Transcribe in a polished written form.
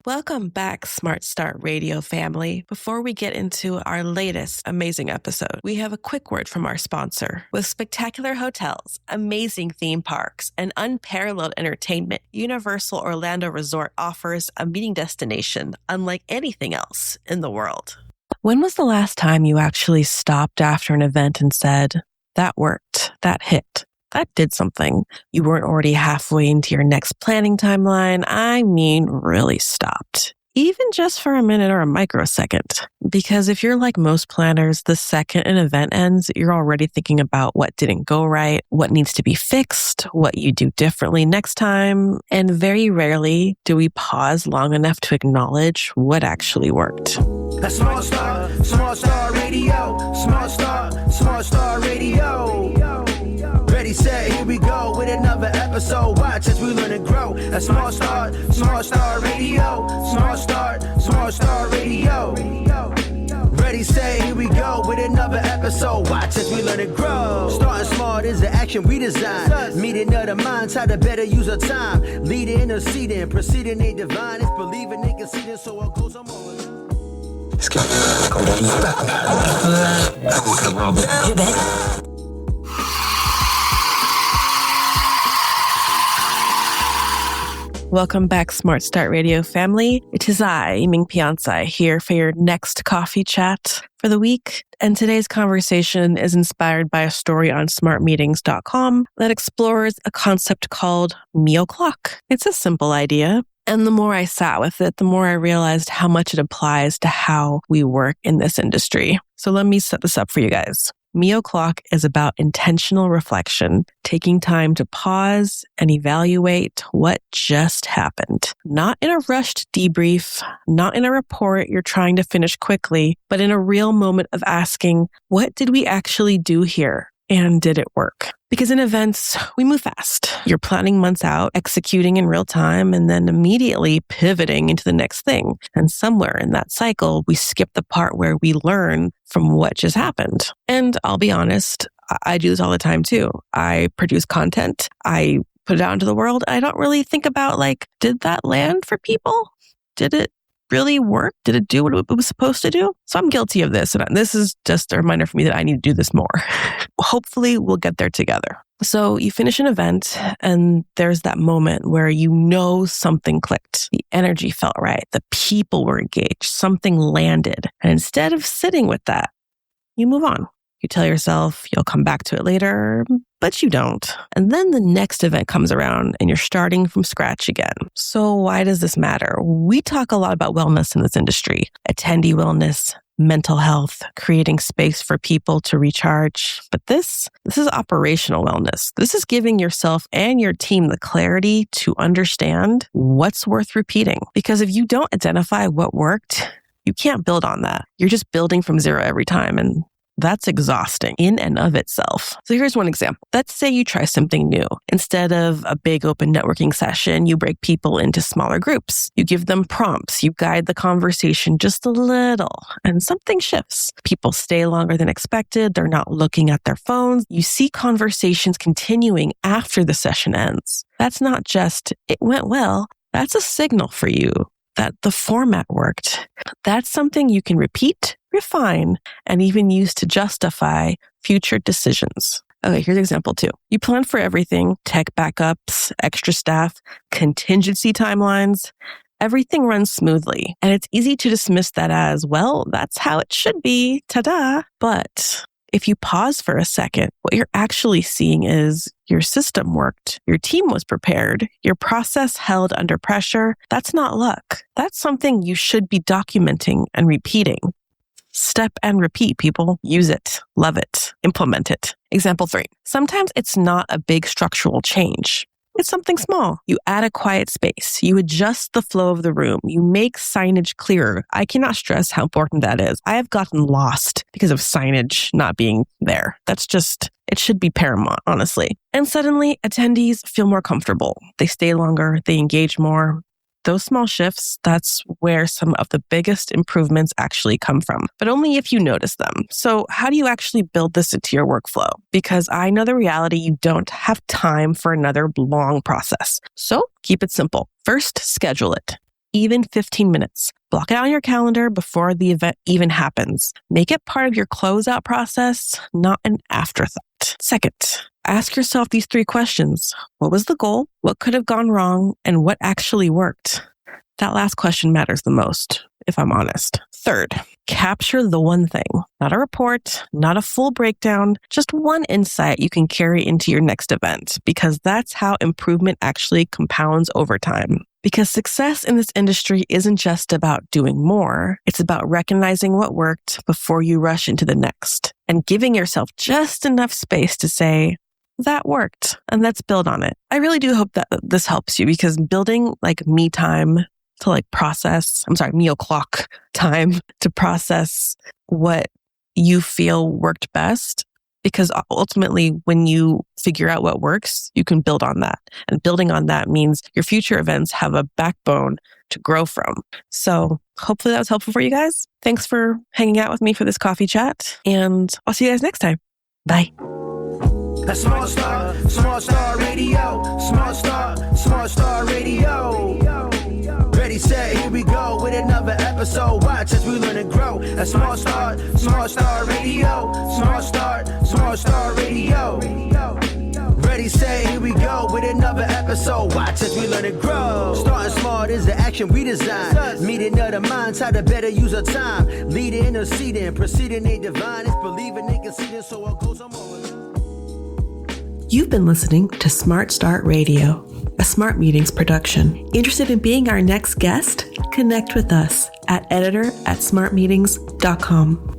Welcome back, Smart Start Radio family. Before we get into our latest amazing episode, we have a quick word from our sponsor. With spectacular hotels, amazing theme parks, and unparalleled entertainment, Universal Orlando Resort offers a meeting destination unlike anything else in the world. When was the last time you actually stopped after an event and said, that worked, that hit? That did something. You weren't already halfway into your next planning timeline. I mean, really stopped. Even just for a minute or a microsecond. Because if you're like most planners, the second an event ends, you're already thinking about what didn't go right, what needs to be fixed, what you do differently next time. And very rarely do we pause long enough to acknowledge what actually worked. A Smart Star Radio, Smart Star Radio. Ready, set, here we go with another episode. Watch as we learn and grow. A Smart Star Radio, Smart Star Radio. Ready, set, here we go with another episode. Watch as we learn and grow. Starting smart is the action we design. Meeting of the minds, how to better use our time. Leading, interceding, proceeding, they divine. It's believing, they conceding, so it goes on more. Welcome back, Smart Start Radio family. It is I, Eming Piansay, here for your next coffee chat for the week. And today's conversation is inspired by a story on smartmeetings.com that explores a concept called me o'clock. It's a simple idea. And the more I sat with it, the more I realized how much it applies to how we work in this industry. So let me set this up for you guys. Me o'clock is about intentional reflection, taking time to pause and evaluate what just happened. Not in a rushed debrief, not in a report you're trying to finish quickly, but in a real moment of asking, what did we actually do here? And did it work? Because in events, we move fast. You're planning months out, executing in real time, and then immediately pivoting into the next thing. And somewhere in that cycle, we skip the part where we learn from what just happened. And I'll be honest, I do this all the time too. I produce content. I put it out into the world. I don't really think about did that land for people? Did it really work? Did it do what it was supposed to do? So I'm guilty of this. And this is just a reminder for me that I need to do this more. Hopefully we'll get there together. So you finish an event and there's that moment where you know something clicked. The energy felt right. The people were engaged. Something landed. And instead of sitting with that, you move on. You tell yourself you'll come back to it later, but you don't. And then the next event comes around and you're starting from scratch again. So why does this matter? We talk a lot about wellness in this industry. Attendee wellness, mental health, creating space for people to recharge. But this is operational wellness. This is giving yourself and your team the clarity to understand what's worth repeating. Because if you don't identify what worked, you can't build on that. You're just building from zero every time. And that's exhausting in and of itself. So here's one example. Let's say you try something new. Instead of a big open networking session, you break people into smaller groups. You give them prompts. You guide the conversation just a little, and something shifts. People stay longer than expected. They're not looking at their phones. You see conversations continuing after the session ends. That's not just, it went well. That's a signal for you that the format worked. That's something you can repeat, refine, and even use to justify future decisions. Okay, here's example 2. You plan for everything, tech backups, extra staff, contingency timelines. Everything runs smoothly. And it's easy to dismiss that as, well, that's how it should be. Ta-da. But if you pause for a second, what you're actually seeing is your system worked, your team was prepared, your process held under pressure. That's not luck. That's something you should be documenting and repeating. Step and repeat, people. Use it, love it, implement it. Example 3. Sometimes it's not a big structural change. It's something small. You add a quiet space. You adjust the flow of the room. You make signage clearer. I cannot stress how important that is. I have gotten lost because of signage not being there. It should be paramount, honestly. And suddenly, attendees feel more comfortable. They stay longer. They engage more. Those small shifts, that's where some of the biggest improvements actually come from, but only if you notice them. So how do you actually build this into your workflow? Because I know the reality, you don't have time for another long process. So keep it simple. First, schedule it. even 15 minutes. Block it out on your calendar before the event even happens. Make it part of your closeout process, not an afterthought. Second, ask yourself these 3 questions. What was the goal? What could have gone wrong? And what actually worked? That last question matters the most, if I'm honest. Third, capture the one thing. Not a report, not a full breakdown, just one insight you can carry into your next event, because that's how improvement actually compounds over time. Because success in this industry isn't just about doing more. It's about recognizing what worked before you rush into the next and giving yourself just enough space to say, that worked, and let's build on it. I really do hope that this helps you, because building like me time to meal clock time to process what you feel worked best. Because ultimately, when you figure out what works, you can build on that. And building on that means your future events have a backbone to grow from. So hopefully that was helpful for you guys. Thanks for hanging out with me for this coffee chat. And I'll see you guys next time. Bye. A Smart Star Radio, Smart Star Radio. Ready, set, here we go with another episode. Watch as we learn and grow. A Smart Star Radio, Smart Star Radio. Ready, set, here we go with another episode. Watch as we learn and grow. Starting smart is the action we design. Meeting other minds, how to better use our time. Leading, interceding, proceeding, they divine. It's believing, they conceding, so it goes on more. You've been listening to Smart Start Radio, a Smart Meetings production. Interested in being our next guest? Connect with us at editor@smartmeetings.com.